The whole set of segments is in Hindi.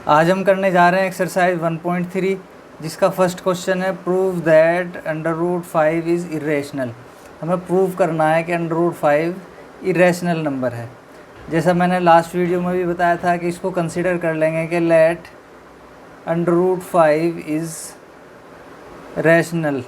आज हम करने जा रहे हैं एक्सरसाइज 1.3 जिसका फर्स्ट क्वेश्चन है प्रूव दैट √5 इज़ इरेशनल। हमें प्रूव करना है कि √5 इरेशनल नंबर है। जैसा मैंने लास्ट वीडियो में भी बताया था कि इसको कंसिडर कर लेंगे कि लेट √5 इज़ रैशनल।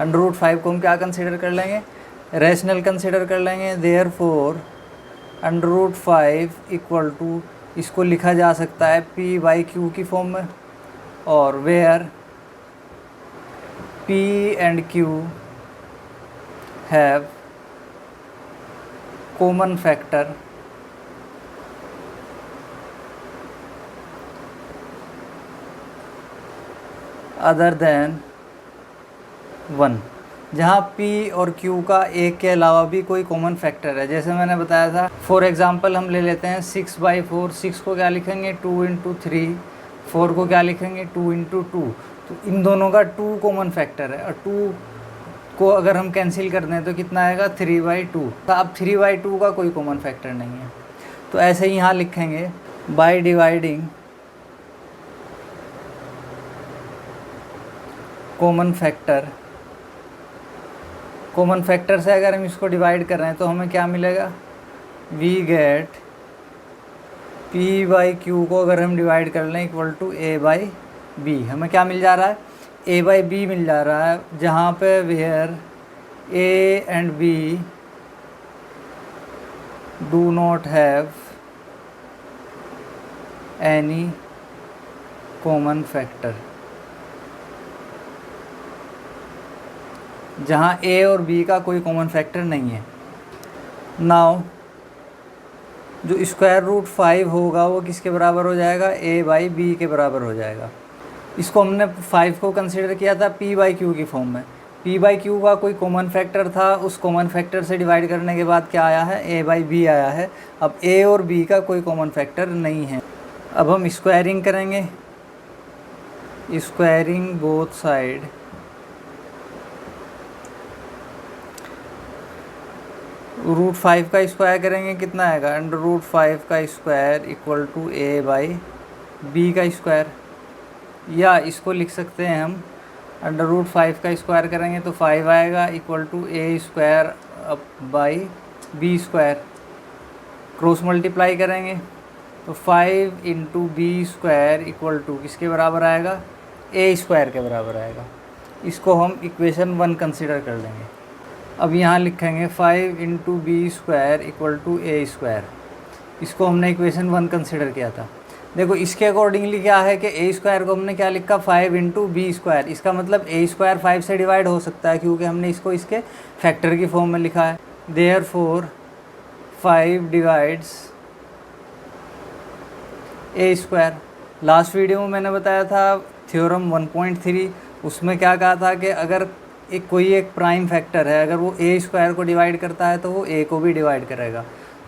√5 को हम क्या कंसिडर कर लेंगे? रैशनल कंसिडर कर लेंगे। देयरफॉर √5 इक्वल टू, इसको लिखा जा सकता है p/q की फॉर्म में, और where p and q have common factor other than 1, जहाँ p और q का एक के अलावा भी कोई कॉमन फैक्टर है। जैसे मैंने बताया था, फॉर एग्जांपल हम ले लेते हैं 6/4। 6 को क्या लिखेंगे? 2 × 3। 4 को क्या लिखेंगे? 2 × 2। तो इन दोनों का 2 कॉमन फैक्टर है, और 2 को अगर हम कैंसिल कर दें तो कितना आएगा? 3/2। तो अब 3/2 का कोई कॉमन फैक्टर नहीं है, तो ऐसे ही यहाँ लिखेंगे by dividing common factor. Common factor से अगर हम इसको डिवाइड कर रहे हैं तो हमें क्या मिलेगा? वी गेट p/q को अगर हम डिवाइड कर लें इक्वल टू a/b। हमें क्या मिल जा रहा है? a/b मिल जा रहा है, जहाँ पे where a and b do not have any common factor. जहाँ a और b का कोई कॉमन फैक्टर नहीं है। नाउ जो √5 होगा वो किसके बराबर हो जाएगा? a/b के बराबर हो जाएगा। इसको हमने 5 को कंसिडर किया था p/q की फॉर्म में। p/q का कोई कॉमन फैक्टर था, उस कॉमन फैक्टर से डिवाइड करने के बाद क्या आया है? a/b आया है। अब a और b का कोई कॉमन फैक्टर नहीं है। अब हम स्क्वायरिंग करेंगे, स्क्वायरिंग बोथ साइड। √5 का स्क्वायर करेंगे, कितना आएगा? √5 का स्क्वायर इक्वल टू a/b का स्क्वायर, या इसको लिख सकते हैं हम √5 का स्क्वायर करेंगे तो 5 आएगा equal to a² square. Cross multiply करेंगे तो 5 × b² इक्वल टू किसके बराबर आएगा? a² के बराबर आएगा। इसको हम इक्वेशन 1 कंसिडर कर लेंगे। अब यहाँ लिखेंगे 5 × b² इक्वल टू a²। इसको हमने इक्वेशन 1 कंसिडर किया था। देखो इसके अकॉर्डिंगली क्या है कि a² को हमने क्या लिखा? 5 × b²। इसका मतलब a² 5 से डिवाइड हो सकता है, क्योंकि हमने इसको इसके फैक्टर की फॉर्म में लिखा है। Therefore 5 divides a²। Last video में मैंने बताया था थ्योरम 1.3, उसमें क्या कहा था कि अगर कोई एक प्राइम फैक्टर है, अगर वो a² को डिवाइड करता है तो वो a को भी डिवाइड करेगा।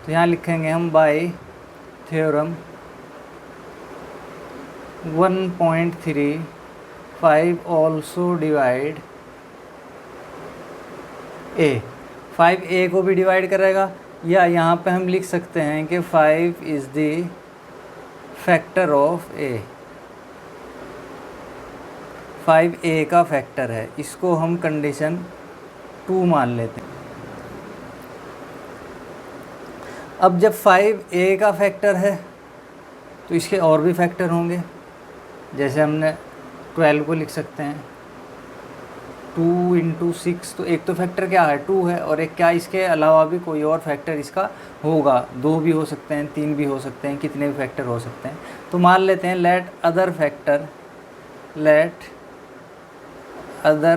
तो यहाँ लिखेंगे हम bye theorem 1.3 5 also divide a। 5 a को भी डिवाइड करेगा, या यहाँ पे हम लिख सकते हैं कि 5 is the factor of a। 5 a का फैक्टर है, इसको हम कंडीशन 2 मान लेते हैं। अब जब 5 a का फैक्टर है तो इसके और भी फैक्टर होंगे। जैसे हमने 12 को लिख सकते हैं 2 × 6। तो एक तो फैक्टर क्या है? 2 है, और एक क्या इसके अलावा भी कोई और फैक्टर इसका होगा। 2 भी हो सकते हैं, 3 भी हो सकते हैं, कितने भी फैक्टर हो सकते हैं। तो मान लेते हैं let other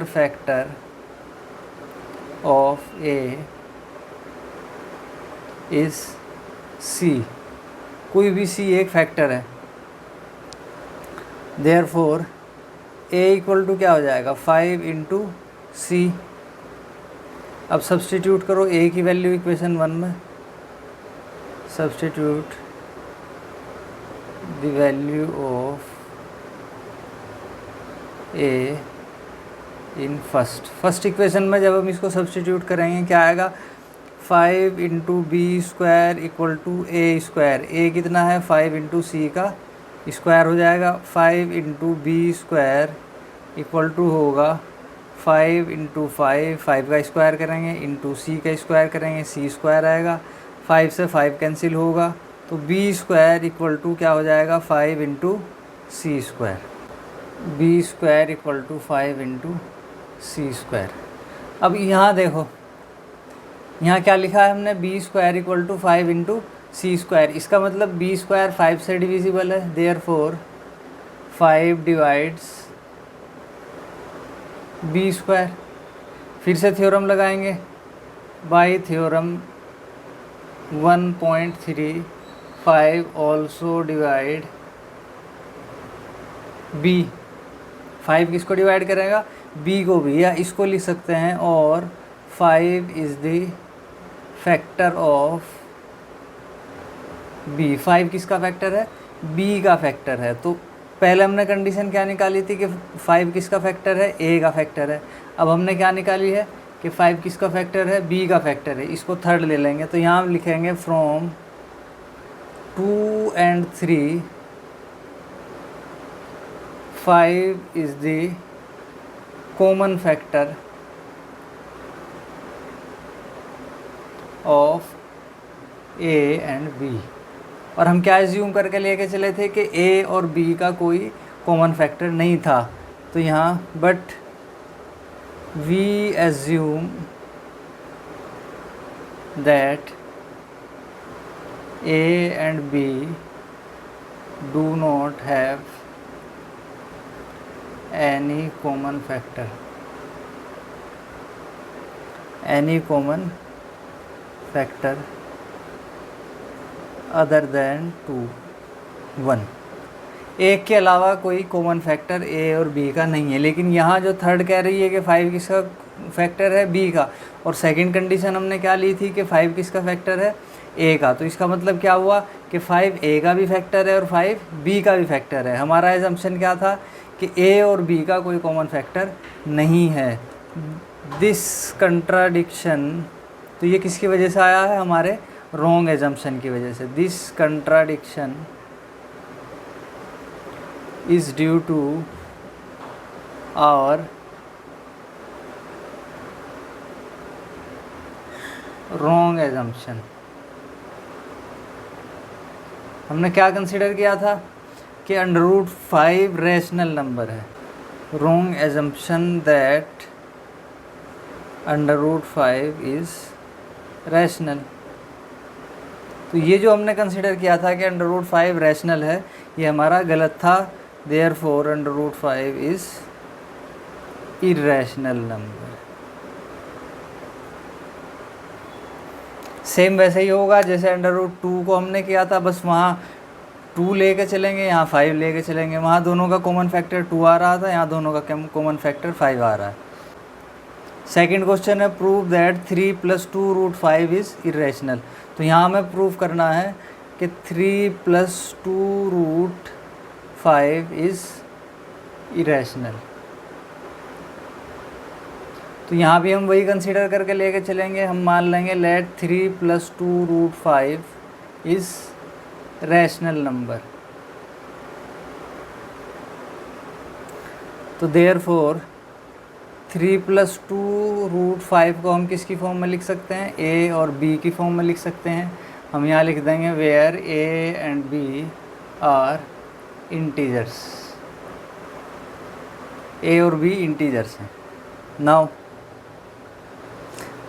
factor of a is c। कोई भी c एक फैक्टर है। देयरफॉर a इक्वल टू क्या हो जाएगा? 5 × c। अब सब्स्टिट्यूट करो a की वैल्यू इक्वेशन 1 में। Substitute the value of a in first equation में जब हम इसको सब्स्टिट्यूट करेंगे क्या आएगा? 5 into B square equal to a square. A कितना है 5 इंटू सी का स्क्वायर हो जाएगा। 5 into B square equal to होगा 5 इंटू 5 का स्क्वायर करेंगे इंटू सी का स्क्वायर करेंगे, सी स्क्वायर आएगा। 5 से 5 कैंसिल होगा तो बी स्क्वायर इक्वल टू क्या हो जाएगा 5 into C square. B square equal to 5 into C square. अब यहाँ देखो, यहाँ क्या लिखा है हमने, B square equal to 5 into C square. इसका मतलब बी स्क्वायर 5 से डिविजिबल है, देयरफॉर 5 डिवाइड्स बी स्क्वायर। फिर से थ्योरम लगाएंगे, by theorem 1.35 also divide B. 5 किसको डिवाइड करेगा, बी को भी, या इसको लिख सकते हैं और 5 is the factor of B. 5 किसका फैक्टर है, बी का फैक्टर है। तो पहले हमने कंडीशन क्या निकाली थी कि 5 किसका फैक्टर है, ए का फैक्टर है। अब हमने क्या निकाली है कि 5 किसका फैक्टर है, बी का फैक्टर है। इसको थर्ड ले लेंगे तो यहाँ हम लिखेंगे from 2 and 3 5 is the common factor of A and B। और हम क्या एज्यूम करके लेके चले थे कि A और B का कोई कॉमन फैक्टर नहीं था। तो यहाँ but we assume that A and B do not have any common factor other than 2 1। एक के अलावा कोई कॉमन फैक्टर ए और बी का नहीं है। लेकिन यहाँ जो थर्ड कह रही है कि 5 किसका फैक्टर है, बी का, और सेकंड कंडीशन हमने क्या ली थी कि 5 किसका फैक्टर है, ए का। तो इसका मतलब क्या हुआ कि 5 ए का भी फैक्टर है और 5 बी का भी फैक्टर है। हमारा एजम्पशन क्या था कि ए और बी का कोई कॉमन फैक्टर नहीं है। दिस कंट्राडिक्शन, तो ये किसकी वजह से आया है, हमारे रॉन्ग एजम्पशन की वजह से। This contradiction is due to our wrong assumption. हमने क्या कंसिडर किया था कि √5 रैशनल नंबर है। Wrong assumption that √5 is rational. तो ये जो हमने कंसिडर किया था कि √5 रैशनल है, ये हमारा गलत था। Therefore √5 is irrational number. Same वैसे ही होगा जैसे √2 को हमने किया था, बस वहाँ 2 लेके चलेंगे, यहाँ 5 लेके चलेंगे। वहाँ दोनों का कॉमन फैक्टर 2 आ रहा था, यहाँ दोनों का कॉमन फैक्टर 5 आ रहा है। सेकंड क्वेश्चन है प्रूव दैट 3 + 2 √5 इज़ इर्रेशनल। तो यहाँ हमें प्रूव करना है कि 3 + 2 √5 इज़ इर्रेशनल। तो यहाँ भी हम वही कंसीडर करके लेके चलेंगे। हम मान लेंगे लेट 3 + 2 √5 इज़ रैशनल नंबर। तो देयरफॉर 3 + 2 √5 को हम किसकी फॉर्म में लिख सकते हैं, ए और बी की फॉर्म में लिख सकते हैं। हम यहाँ लिख देंगे where a and b are integers. A और बी इंटीजर्स हैं। नाउ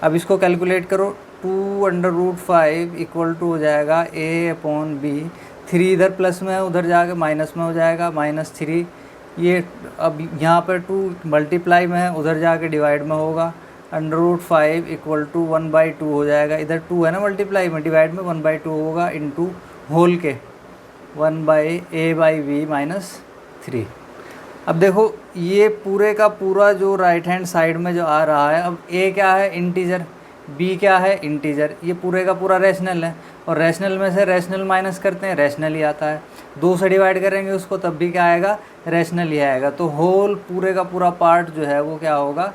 अब इसको कैलकुलेट करो। 2 √5 इक्वल टू हो जाएगा a/b। 3 इधर प्लस में है, उधर जाके माइनस में हो जाएगा, -3। ये अब यहाँ पर 2 मल्टीप्लाई में है, उधर जाके डिवाइड में होगा। √5 इक्वल टू 1/2 हो जाएगा। इधर 2 है ना मल्टीप्लाई में, डिवाइड में 1/2 होगा इंटू होल के 1/a/b -3। अब देखो ये पूरे का पूरा जो राइट हैंड साइड में जो आ रहा है, अब a क्या है, इंटीजर, b क्या है, इंटीजर। ये पूरे का पूरा रैशनल है, और रैशनल में से रैशनल माइनस करते हैं, रैशनल ही आता है। 2 से डिवाइड करेंगे उसको तब भी क्या आएगा, रैशनल ही आएगा। तो होल पूरे का पूरा पार्ट जो है वो क्या होगा,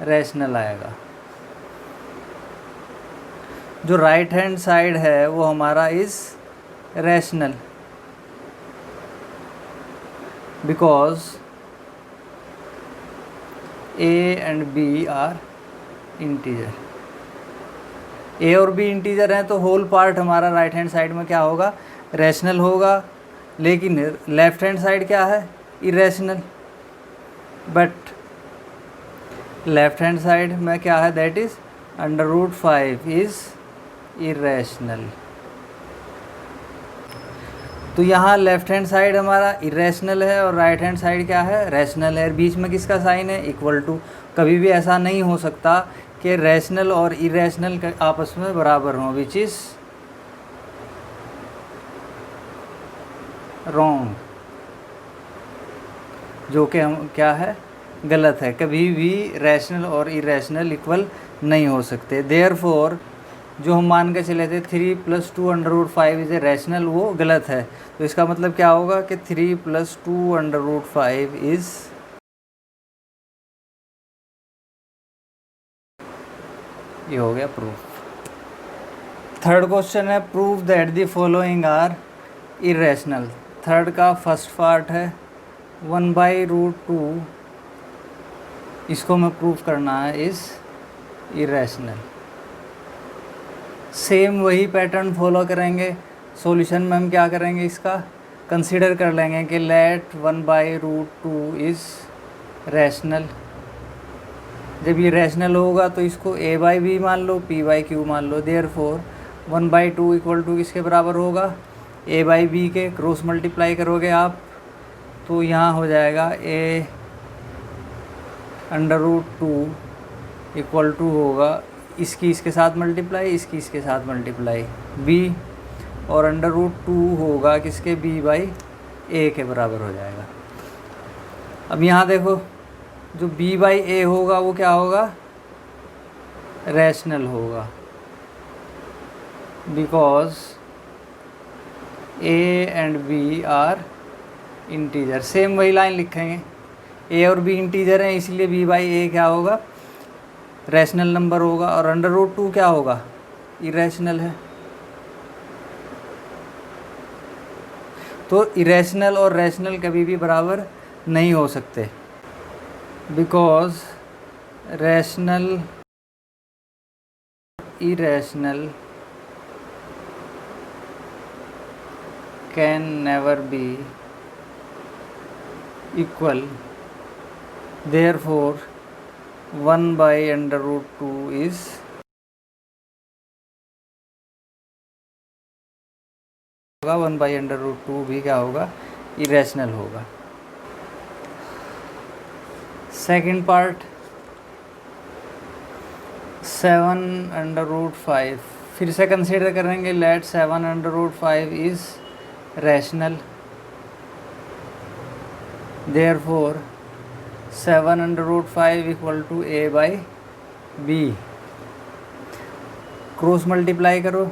रैशनल आएगा। जो राइट हैंड साइड है वो हमारा is rational, because a and b are integer. A और बी इंटीजर हैं तो होल पार्ट हमारा राइट हैंड साइड में क्या होगा, रैशनल होगा। लेकिन लेफ्ट हैंड साइड क्या है, irrational. But left hand side में क्या है, दैट इज़ √5 इज़ इरेशनल। तो यहाँ लेफ्ट हैंड साइड हमारा इरेशनल है और राइट हैंड साइड क्या है, रैशनल है। बीच में किसका साइन है, इक्वल टू। कभी भी ऐसा नहीं हो सकता कि रैशनल और इरेशनल आपस में बराबर हों, विच इज़ रॉन्ग, जो कि हम क्या है, गलत है। कभी भी रैशनल और इरेशनल इक्वल नहीं हो सकते। देयरफॉर जो हम मान के चले थे 3 + 2 √5 इज़ ए रैशनल, वो गलत है। तो इसका मतलब क्या होगा कि 3 + 2 √5 इज़, ये हो गया प्रूफ। थर्ड क्वेश्चन है, prove that the following are irrational. Third का फर्स्ट पार्ट है 1/√2, इसको मैं प्रूफ करना है इज़ इरेशनल। सेम वही पैटर्न फॉलो करेंगे। सॉल्यूशन में हम क्या करेंगे, इसका कंसीडर कर लेंगे कि लेट 1/√2 इज़ रैशनल। जब ये रैशनल होगा तो इसको a/b मान लो, p/q मान लो। देयरफॉर 1/2 इक्वल टू किसके बराबर होगा, a/b के। क्रॉस मल्टीप्लाई करोगे आप तो यहाँ हो जाएगा a√2 इक्वल टू होगा इसकी इसके साथ मल्टीप्लाई, इसकी इसके साथ मल्टीप्लाई b, और √2 होगा किसके, b/a के बराबर हो जाएगा। अब यहाँ देखो, जो b/a होगा वो क्या होगा, रैशनल होगा, because a and b are integer. Same वही लाइन लिखेंगे, a और b इंटीजर हैं इसलिए b/a क्या होगा, रैशनल नंबर होगा। और √2 क्या होगा, इरेशनल है। तो इरेशनल और रैशनल कभी भी बराबर नहीं हो सकते, because rational irrational can never be equal. Therefore 1/√2 is होगा, 1/√2 भी क्या होगा, इरेशनल होगा। सेकंड पार्ट 7/5, फिर से कंसीडर करेंगे। Let 7/5 is rational. Therefore 7/5 equal to a/b। Cross multiply करो,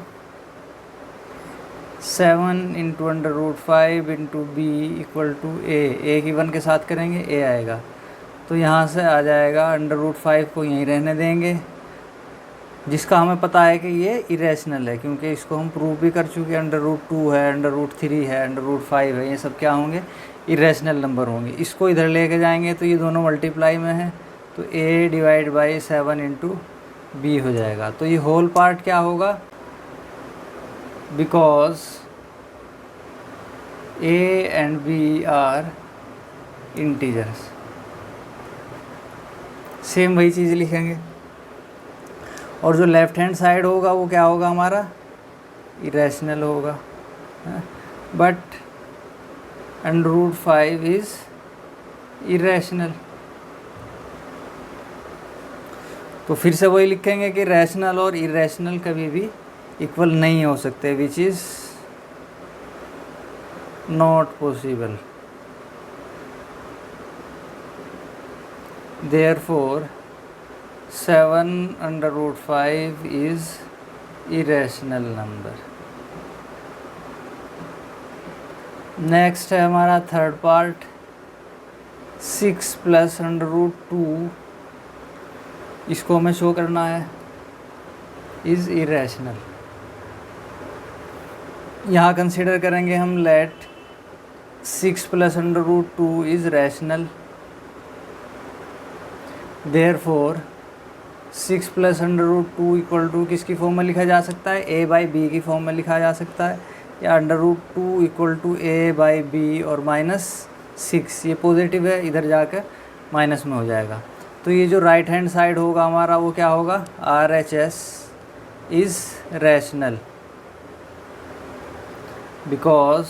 7 × √5 × b इक्वल टू a की 1 के साथ करेंगे, a आएगा। तो यहाँ से आ जाएगा, √5 को यहीं रहने देंगे, जिसका हमें पता है कि ये इरेशनल है, क्योंकि इसको हम प्रूव भी कर चुके हैं। √2 है, √3 है, √5 है, ये सब क्या होंगे, इरेशनल नंबर होंगे। इसको इधर लेके जाएंगे तो ये दोनों मल्टीप्लाई में है, तो a/7 × b हो जाएगा। तो ये होल पार्ट क्या होगा, because a and b are integers. Same वही चीज़ लिखेंगे। और जो लेफ्ट हैंड साइड होगा वो क्या होगा हमारा, इरेशनल होगा। But √5 is irrational. तो फिर से वही लिखेंगे कि रैशनल और इरेशनल कभी भी इक्वल नहीं हो सकते, which is not possible. Therefore 7/5 is irrational number. Next है हमारा थर्ड पार्ट 6 + √2, इसको हमें शो करना है। Is irrational. यहाँ कंसिडर करेंगे हम let 6 + √2 is rational, therefore 6 + √2 equal to किसकी फॉर्म में लिखा जा सकता है, a/b की फॉर्म में लिखा जा सकता है, या √2 इक्वल टू a/b और -6, ये पॉजिटिव है, इधर जाकर माइनस में हो जाएगा। तो ये जो राइट हैंड साइड होगा हमारा वो क्या होगा, RHS is rational because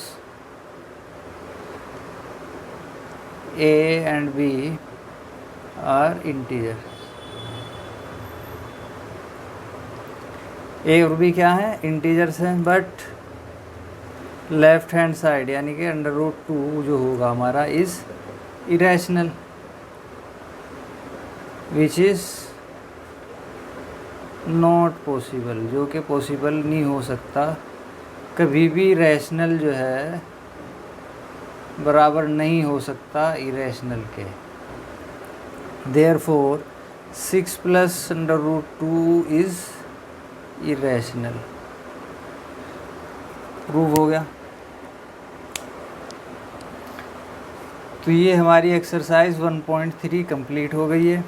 a and b are integer. A और बी क्या है, इंटीजर्स हैं, बट लेफ्ट हैंड साइड यानी कि √2 जो होगा हमारा is irrational, which is not possible, जो कि पॉसिबल नहीं हो सकता। कभी भी रैशनल जो है बराबर नहीं हो सकता इरेशनल के। Therefore 6 + √2 is irrational. प्रूव हो गया। तो ये हमारी एक्सरसाइज 1.3 कंप्लीट हो गई है।